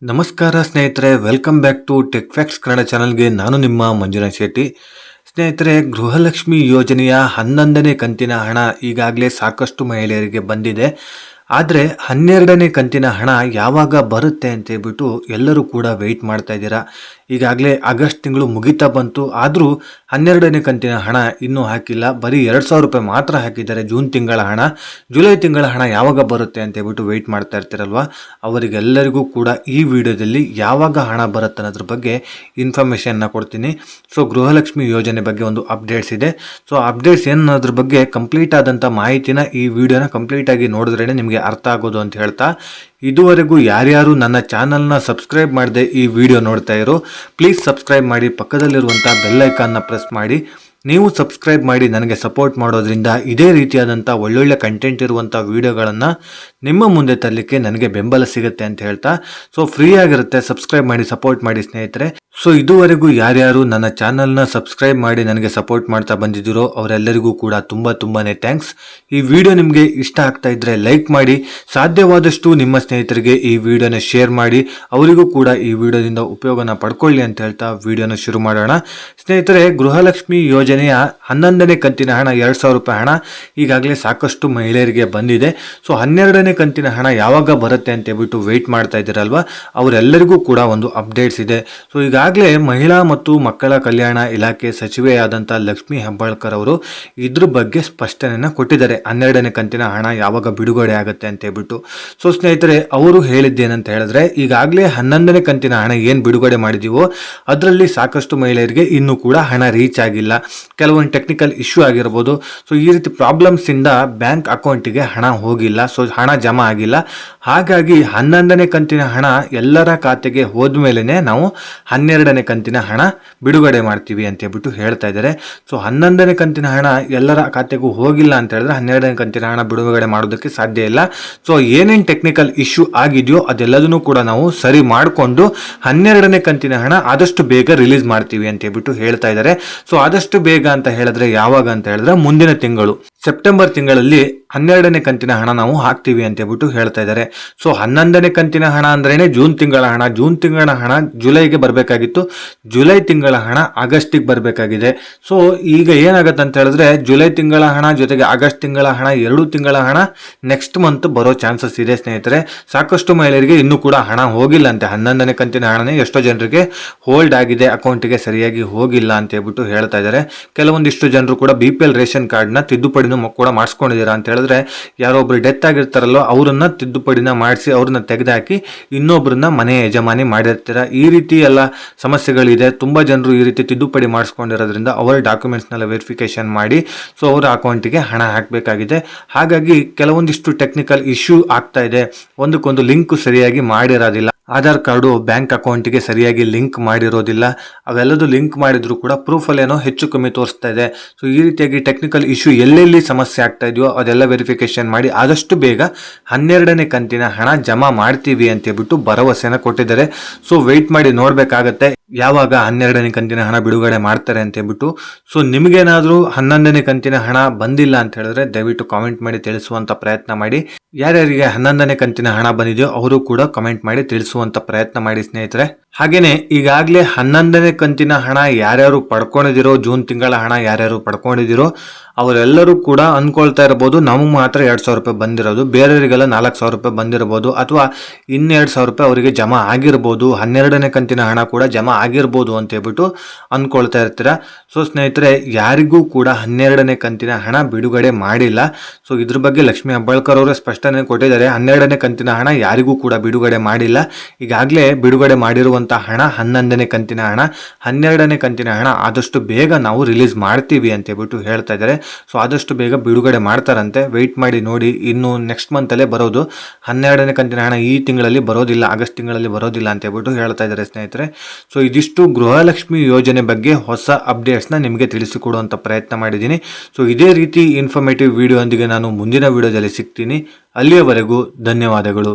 ನಮಸ್ಕಾರ ಸ್ನೇಹಿತರೆ, welcome back to tech facts Kannada ಚಾನಲ್ಗೆ. ನಾನು ನಿಮ್ಮ ಮಂಜುನಾಥ್ ಶೆಟ್ಟಿ. ಸ್ನೇಹಿತರೆ, ಗೃಹಲಕ್ಷ್ಮಿ ಯೋಜನೆಯ 11ನೇ ಕಂತಿನ ಹಣ ಈಗಾಗಲೇ ಸಾಕಷ್ಟು ಮಹಿಳೆಯರಿಗೆ ಬಂದಿದೆ. ಆದರೆ 12ನೇ ಕಂತಿನ ಹಣ ಯಾವಾಗ ಬರುತ್ತೆ ಅಂತ ಹೇಳ್ಬಿಟ್ಟು ಎಲ್ಲರೂ ಕೂಡ ವೆಯ್ಟ್ ಮಾಡ್ತಾ ಇದ್ದೀರಾ. ಈಗಾಗಲೇ ಆಗಸ್ಟ್ ತಿಂಗಳು ಮುಗಿತಾ ಬಂತು, ಆದರೂ 12ನೇ ಕಂತಿನ ಹಣ ಇನ್ನೂ ಹಾಕಿಲ್ಲ. ಬರೀ 2,000 ರೂಪಾಯಿ ಮಾತ್ರ ಹಾಕಿದ್ದಾರೆ ಜೂನ್ ತಿಂಗಳ ಹಣ. ಜುಲೈ ತಿಂಗಳ ಹಣ ಯಾವಾಗ ಬರುತ್ತೆ ಅಂತ ಹೇಳ್ಬಿಟ್ಟು ವೆಯ್ಟ್ ಮಾಡ್ತಾ ಇರ್ತೀರಲ್ವ, ಅವರಿಗೆಲ್ಲರಿಗೂ ಕೂಡ ಈ ವಿಡಿಯೋದಲ್ಲಿ ಯಾವಾಗ ಹಣ ಬರುತ್ತೆ ಅನ್ನೋದ್ರ ಬಗ್ಗೆ ಇನ್ಫಾರ್ಮೇಷನ್ನ ಕೊಡ್ತೀನಿ. ಸೊ ಗೃಹಲಕ್ಷ್ಮಿ ಯೋಜನೆ ಬಗ್ಗೆ ಒಂದು ಅಪ್ಡೇಟ್ಸ್ ಇದೆ. ಸೊ ಅಪ್ಡೇಟ್ಸ್ ಏನು ಅನ್ನೋದ್ರ ಬಗ್ಗೆ ಕಂಪ್ಲೀಟ್ ಆದಂಥ ಮಾಹಿತಿನ ಈ ವಿಡಿಯೋನ ಕಂಪ್ಲೀಟಾಗಿ ನೋಡಿದ್ರೇ ನಿಮಗೆ ಅರ್ಥ ಆಗೋದು ಅಂತ ಹೇಳ್ತಾ, ಇದುವರೆಗೂ ಯಾರ್ಯಾರು ನನ್ನ ಚಾನಲ್ನ ಸಬ್ಸ್ಕ್ರೈಬ್ ಮಾಡದೆ ಈ ವಿಡಿಯೋ ನೋಡ್ತಾ ಇರೋ, ಪ್ಲೀಸ್ ಸಬ್ಸ್ಕ್ರೈಬ್ ಮಾಡಿ, ಪಕ್ಕದಲ್ಲಿರುವಂಥ ಬೆಲ್ ಐಕಾನ್ನ ಪ್ರೆಸ್ ಮಾಡಿ. ನೀವು ಸಬ್ಸ್ಕ್ರೈಬ್ ಮಾಡಿ ನನಗೆ ಸಪೋರ್ಟ್ ಮಾಡೋದ್ರಿಂದ ಇದೇ ರೀತಿಯಾದಂಥ ಒಳ್ಳೊಳ್ಳೆ ಕಂಟೆಂಟ್ ಇರುವಂಥ ವಿಡಿಯೋಗಳನ್ನು ನಿಮ್ಮ ಮುಂದೆ ತರಲಿಕ್ಕೆ ನನಗೆ ಬೆಂಬಲ ಸಿಗುತ್ತೆ ಅಂತ ಹೇಳ್ತಾ, ಸೊ ಫ್ರೀ ಆಗಿರುತ್ತೆ, ಸಬ್ಸ್ಕ್ರೈಬ್ ಮಾಡಿ, ಸಪೋರ್ಟ್ ಮಾಡಿ ಸ್ನೇಹಿತರೆ. ಸೊ ಇದುವರೆಗೂ ಯಾರ್ಯಾರು ನನ್ನ ಚಾನಲ್ನ ಸಬ್ಸ್ಕ್ರೈಬ್ ಮಾಡಿ ನನಗೆ ಸಪೋರ್ಟ್ ಮಾಡ್ತಾ ಬಂದಿದ್ದೀರೋ ಅವರೆಲ್ಲರಿಗೂ ಕೂಡ ತುಂಬಾನೇ ಥ್ಯಾಂಕ್ಸ್. ಈ ವಿಡಿಯೋ ನಿಮಗೆ ಇಷ್ಟ ಆಗ್ತಾ ಇದ್ರೆ ಲೈಕ್ ಮಾಡಿ, ಸಾಧ್ಯವಾದಷ್ಟು ನಿಮ್ಮ ಸ್ನೇಹಿತರಿಗೆ ಈ ವಿಡಿಯೋನ ಶೇರ್ ಮಾಡಿ, ಅವರಿಗೂ ಕೂಡ ಈ ವಿಡಿಯೋದಿಂದ ಉಪಯೋಗನ ಪಡ್ಕೊಳ್ಳಿ ಅಂತ ಹೇಳ್ತಾ ವಿಡಿಯೋನ ಶುರು ಮಾಡೋಣ. ಸ್ನೇಹಿತರೆ, ಗೃಹಲಕ್ಷ್ಮಿ ಯೋಜನೆಯ 11ನೇ ಕಂತಿನ ಹಣ 2,000 ರೂಪಾಯಿ ಹಣ ಈಗಾಗಲೇ ಸಾಕಷ್ಟು ಮಹಿಳೆಯರಿಗೆ ಬಂದಿದೆ. ಸೊ 12ನೇ ಕಂತಿನ ಹಣ ಯಾವಾಗ ಬರುತ್ತೆ ಅಂತ ಹೇಳ್ಬಿಟ್ಟು ವೆಯ್ಟ್ ಮಾಡ್ತಾ ಇದ್ದೀರಲ್ವ, ಅವರೆಲ್ಲರಿಗೂ ಕೂಡ ಒಂದು ಅಪ್ಡೇಟ್ಸ್ ಇದೆ. ಸೊ ಈಗಾಗಲೇ ಮಹಿಳಾ ಮತ್ತು ಮಕ್ಕಳ ಕಲ್ಯಾಣ ಇಲಾಖೆ ಸಚಿವೆಯಾದಂಥ ಲಕ್ಷ್ಮೀ ಹೆಬ್ಬಾಳ್ಕರ್ ಅವರು ಇದ್ರ ಬಗ್ಗೆ ಸ್ಪಷ್ಟನೆಯನ್ನು ಕೊಟ್ಟಿದ್ದಾರೆ, 12ನೇ ಕಂತಿನ ಹಣ ಯಾವಾಗ ಬಿಡುಗಡೆ ಆಗುತ್ತೆ ಅಂತ ಹೇಳ್ಬಿಟ್ಟು. ಸೊ ಸ್ನೇಹಿತರೆ, ಅವರು ಹೇಳಿದ್ದೇನಂತ ಹೇಳಿದ್ರೆ, ಈಗಾಗಲೇ 11ನೇ ಕಂತಿನ ಹಣ ಏನು ಬಿಡುಗಡೆ ಮಾಡಿದೀವೋ ಅದರಲ್ಲಿ ಸಾಕಷ್ಟು ಮಹಿಳೆಯರಿಗೆ ಇನ್ನೂ ಕೂಡ ಹಣ ರೀಚ್ ಆಗಿಲ್ಲ, ಕೆಲವೊಂದು ಟೆಕ್ನಿಕಲ್ ಇಶ್ಯೂ ಆಗಿರ್ಬೋದು. ಸೊ ಈ ರೀತಿ ಪ್ರಾಬ್ಲಮ್ಸ್ ಇಂದ ಬ್ಯಾಂಕ್ ಅಕೌಂಟಿಗೆ ಹಣ ಹೋಗಿಲ್ಲ, ಸೊ ಹಣ ಜಮಾ ಆಗಿಲ್ಲ. ಹಾಗಾಗಿ 11ನೇ ಕಂತಿನ ಹಣ ಎಲ್ಲರ ಖಾತೆಗೆ ಹೋದ್ಮೇಲೆ ನಾವು 12ನೇ ಕಂತಿನ ಹಣ ಬಿಡುಗಡೆ ಮಾಡ್ತೀವಿ ಅಂತ ಹೇಳ್ಬಿಟ್ಟು ಹೇಳ್ತಾ ಇದ್ದಾರೆ. ಸೊ 11ನೇ ಕಂತಿನ ಹಣ ಎಲ್ಲರ ಖಾತೆಗೂ ಹೋಗಿಲ್ಲ ಅಂತ ಹೇಳಿದ್ರೆ 12ನೇ ಕಂತಿನ ಹಣ ಬಿಡುಗಡೆ ಮಾಡೋದಕ್ಕೆ ಸಾಧ್ಯ ಇಲ್ಲ. ಸೊ ಏನೇನು ಟೆಕ್ನಿಕಲ್ ಇಶ್ಯೂ ಆಗಿದೆಯೋ ಅದೆಲ್ಲದನ್ನು ಕೂಡ ನಾವು ಸರಿ ಮಾಡಿಕೊಂಡು 12ನೇ ಕಂತಿನ ಹಣ ಆದಷ್ಟು ಬೇಗ ರಿಲೀಸ್ ಮಾಡ್ತೀವಿ ಅಂತ ಹೇಳ್ಬಿಟ್ಟು ಹೇಳ್ತಾ ಇದ್ದಾರೆ. ಸೊ ಆದಷ್ಟು ಬೇಗ ಅಂತ ಹೇಳಿದ್ರೆ ಯಾವಾಗ ಅಂತ ಹೇಳಿದ್ರೆ ಮುಂದಿನ ತಿಂಗಳು ಸೆಪ್ಟೆಂಬರ್ ತಿಂಗಳಲ್ಲಿ 12ನೇ ಕಂತಿನ ಹಣ ನಾವು ಹಾಕ್ತೀವಿ ಅಂತ ಹೇಳ್ಬಿಟ್ಟು ಹೇಳ್ತಾ ಇದ್ದಾರೆ. ಸೊ 11ನೇ ಕಂತಿನ ಹಣ ಅಂದ್ರೇನೆ ಜೂನ್ ತಿಂಗಳ ಹಣ. ಜೂನ್ ತಿಂಗಳ ಹಣ ಜುಲೈಗೆ ಬರಬೇಕಾಗಿತ್ತು, ಜುಲೈ ತಿಂಗಳ ಹಣ ಆಗಸ್ಟಿಗೆ ಬರಬೇಕಾಗಿದೆ. ಸೊ ಈಗ ಏನಾಗುತ್ತೆ ಅಂತ ಹೇಳಿದ್ರೆ, ಜುಲೈ ತಿಂಗಳ ಹಣ ಜೊತೆಗೆ ಆಗಸ್ಟ್ ತಿಂಗಳ ಹಣ, 2 ತಿಂಗಳ ಹಣ ನೆಕ್ಸ್ಟ್ ಮಂತ್ ಬರೋ ಚಾನ್ಸಸ್ ಇದೆ ಸ್ನೇಹಿತರೆ. ಸಾಕಷ್ಟು ಮಹಿಳೆಯರಿಗೆ ಇನ್ನೂ ಕೂಡ ಹಣ ಹೋಗಿಲ್ಲ ಅಂತೆ. 11ನೇ ಕಂತಿನ ಹಣನೇ ಎಷ್ಟೋ ಜನರಿಗೆ ಹೋಲ್ಡ್ ಆಗಿದೆ, ಅಕೌಂಟಿಗೆ ಸರಿಯಾಗಿ ಹೋಗಿಲ್ಲ ಅಂತ ಹೇಳ್ಬಿಟ್ಟು ಹೇಳ್ತಾ ಇದ್ದಾರೆ. ಕೆಲವೊಂದಿಷ್ಟು ಜನರು ಕೂಡ BPL ರೇಷನ್ ಕಾರ್ಡ್ನ ತಿದ್ದುಪಡಿನೂ ಕೂಡ ಮಾಡಿಸ್ಕೊಂಡಿದ್ದೀರಾ ಅಂತ ಹೇಳಿದ್ರೆ, ಯಾರೊಬ್ರು ಡೆತ್ ಆಗಿರ್ತಾರಲ್ಲೋ ಅವರನ್ನ ತಿದ್ದುಪಡಿನ ಮಾಡಿಸಿ ಅವ್ರನ್ನ ತೆಗೆದುಹಾಕಿ ಇನ್ನೊಬ್ರನ್ನ ಮನೆ ಯಜಮಾನಿ ಮಾಡಿರ್ತೀರ. ಈ ರೀತಿ ಎಲ್ಲ ಸಮಸ್ಯೆಗಳಿದೆ. ತುಂಬಾ ಜನರು ಈ ರೀತಿ ತಿದ್ದುಪಡಿ ಮಾಡಿಸ್ಕೊಂಡಿರೋದ್ರಿಂದ ಅವರ ಡಾಕ್ಯುಮೆಂಟ್ಸ್ನೆಲ್ಲ ವೆರಿಫಿಕೇಶನ್ ಮಾಡಿ ಸೊ ಅವರ ಅಕೌಂಟಿಗೆ ಹಣ ಹಾಕಬೇಕಾಗಿದೆ. ಹಾಗಾಗಿ ಕೆಲವೊಂದಿಷ್ಟು ಟೆಕ್ನಿಕಲ್ ಇಶ್ಯೂ ಆಗ್ತಾ ಇದೆ. ಒಂದಕ್ಕೊಂದು ಲಿಂಕ್ ಸರಿಯಾಗಿ ಮಾಡಿರೋದಿಲ್ಲ, ಆಧಾರ್ ಕಾರ್ಡು ಬ್ಯಾಂಕ್ ಅಕೌಂಟಿಗೆ ಸರಿಯಾಗಿ ಲಿಂಕ್ ಮಾಡಿರೋದಿಲ್ಲ, ಅವೆಲ್ಲದೂ ಲಿಂಕ್ ಮಾಡಿದ್ರು ಕೂಡ ಪ್ರೂಫಲ್ಲಿ ಏನೋ ಹೆಚ್ಚು ಕಮ್ಮಿ ತೋರಿಸ್ತಾ ಇದೆ. ಸೊ ಈ ರೀತಿಯಾಗಿ ಟೆಕ್ನಿಕಲ್ ಇಶ್ಯೂ ಎಲ್ಲೆಲ್ಲಿ ಸಮಸ್ಯೆ ಆಗ್ತಾ ಇದೆಯೋ ಅದೆಲ್ಲ ವೆರಿಫಿಕೇಶನ್ ಮಾಡಿ ಆದಷ್ಟು ಬೇಗ 12ನೇ ಕಂತಿನ ಹಣ ಜಮಾ ಮಾಡ್ತೀವಿ ಅಂತ ಹೇಳ್ಬಿಟ್ಟು ಭರವಸೆನ ಕೊಟ್ಟಿದ್ದಾರೆ. ಸೊ ವೆಯ್ಟ್ ಮಾಡಿ ನೋಡ್ಬೇಕಾಗತ್ತೆ ಯಾವಾಗ 12ನೇ ಕಂತಿನ ಹಣ ಬಿಡುಗಡೆ ಮಾಡ್ತಾರೆ ಅಂತ ಹೇಳ್ಬಿಟ್ಟು. ಸೊ ನಿಮಗೇನಾದ್ರೂ 11ನೇ ಕಂತಿನ ಹಣ ಬಂದಿಲ್ಲ ಅಂತ ಹೇಳಿದ್ರೆ ದಯವಿಟ್ಟು ಕಾಮೆಂಟ್ ಮಾಡಿ ತಿಳಿಸುವಂತ ಪ್ರಯತ್ನ ಮಾಡಿ. ಯಾರ್ಯಾರಿಗೆ 11ನೇ ಕಂತಿನ ಹಣ ಬಂದಿದೆಯೋ ಅವರು ಕೂಡ ಕಮೆಂಟ್ ಮಾಡಿ ತಿಳಿಸುವಂತ ಪ್ರಯತ್ನ ಮಾಡಿ ಸ್ನೇಹಿತರೆ. ಹಾಗೇನೆ ಈಗಾಗಲೇ 11ನೇ ಕಂತಿನ ಹಣ ಯಾರ್ಯಾರು ಪಡ್ಕೊಂಡಿದಿರೋ, ಜೂನ್ ತಿಂಗಳ ಹಣ ಯಾರ್ಯಾರು ಪಡ್ಕೊಂಡಿದಿರೋ ಅವರೆಲ್ಲರೂ ಕೂಡ ಅನ್ಕೊಳ್ತಾ ಇರಬಹುದು, ನಮಗೆ ಮಾತ್ರ 2,000 ರೂಪಾಯಿ ಬಂದಿರೋದು, ಬೇರೆಯವರಿಗೆಲ್ಲ 4,000 ರೂಪಾಯಿ ಬಂದಿರಬಹುದು, ಅಥವಾ 2,000 ರೂಪಾಯಿ ಅವರಿಗೆ ಜಮಾ ಆಗಿರ್ಬೋದು, 12ನೇ ಕಂತಿನ ಹಣ ಕೂಡ ಜಮಾ ಆಗಿರ್ಬೋದು ಅಂತ ಹೇಳ್ಬಿಟ್ಟು ಅನ್ಕೊಳ್ತಾ ಇರ್ತೀರ. ಸೊ ಸ್ನೇಹಿತರೆ, ಯಾರಿಗೂ ಕೂಡ 12ನೇ ಕಂತಿನ ಹಣ ಬಿಡುಗಡೆ ಮಾಡಿಲ್ಲ. ಸೊ ಇದ್ರ ಬಗ್ಗೆ ಲಕ್ಷ್ಮೀ ಹೆಬ್ಬಾಳ್ಕರ್ ಅವರು ಸ್ಪಷ್ಟನೆ ಕೊಟ್ಟಿದ್ದಾರೆ, 12ನೇ ಕಂತಿನ ಹಣ ಯಾರಿಗೂ ಕೂಡ ಬಿಡುಗಡೆ ಮಾಡಿಲ್ಲ. ಈಗಾಗಲೇ ಬಿಡುಗಡೆ ಮಾಡಿರುವಂತಹ ಹಣ 11ನೇ ಕಂತಿನ ಹಣ. 12ನೇ ಕಂತಿನ ಹಣ ಆದಷ್ಟು ಬೇಗ ನಾವು ರಿಲೀಸ್ ಮಾಡ್ತೀವಿ ಅಂತ ಹೇಳ್ಬಿಟ್ಟು ಹೇಳ್ತಾ ಇದ್ದಾರೆ. ಸೊ ಆದಷ್ಟು ಬೇಗ ಬಿಡುಗಡೆ ಮಾಡ್ತಾರಂತೆ, ವೆಯ್ಟ್ ಮಾಡಿ ನೋಡಿ. ಇನ್ನು ನೆಕ್ಸ್ಟ್ ಮಂತ್ ಅಲ್ಲೇ ಬರೋದು 12ನೇ ಕಂತಿನ ಹಣ, ಈ ತಿಂಗಳಲ್ಲಿ ಬರೋದಿಲ್ಲ, ಆಗಸ್ಟ್ ತಿಂಗಳಲ್ಲಿ ಬರೋದಿಲ್ಲ ಅಂತ ಹೇಳ್ಬಿಟ್ಟು ಹೇಳ್ತಾ ಇದ್ದಾರೆ ಸ್ನೇಹಿತರೆ. ಸೊ ಇದಿಷ್ಟು ಗೃಹಲಕ್ಷ್ಮಿ ಯೋಜನೆ ಬಗ್ಗೆ ಹೊಸ ಅಪ್ಡೇಟ್ಸ್ನ ನಿಮಗೆ ತಿಳಿಸಿಕೊಡುವಂಥ ಪ್ರಯತ್ನ ಮಾಡಿದ್ದೀನಿ. ಸೊ ಇದೇ ರೀತಿ ಇನ್ಫಾರ್ಮೇಟಿವ್ ವಿಡಿಯೋ ಒಂದಿಗೆ ನಾನು ಮುಂದಿನ ವಿಡಿಯೋದಲ್ಲಿ ಸಿಗ್ತೀನಿ. ಅಲ್ಲಿಯವರೆಗೂ ಧನ್ಯವಾದಗಳು.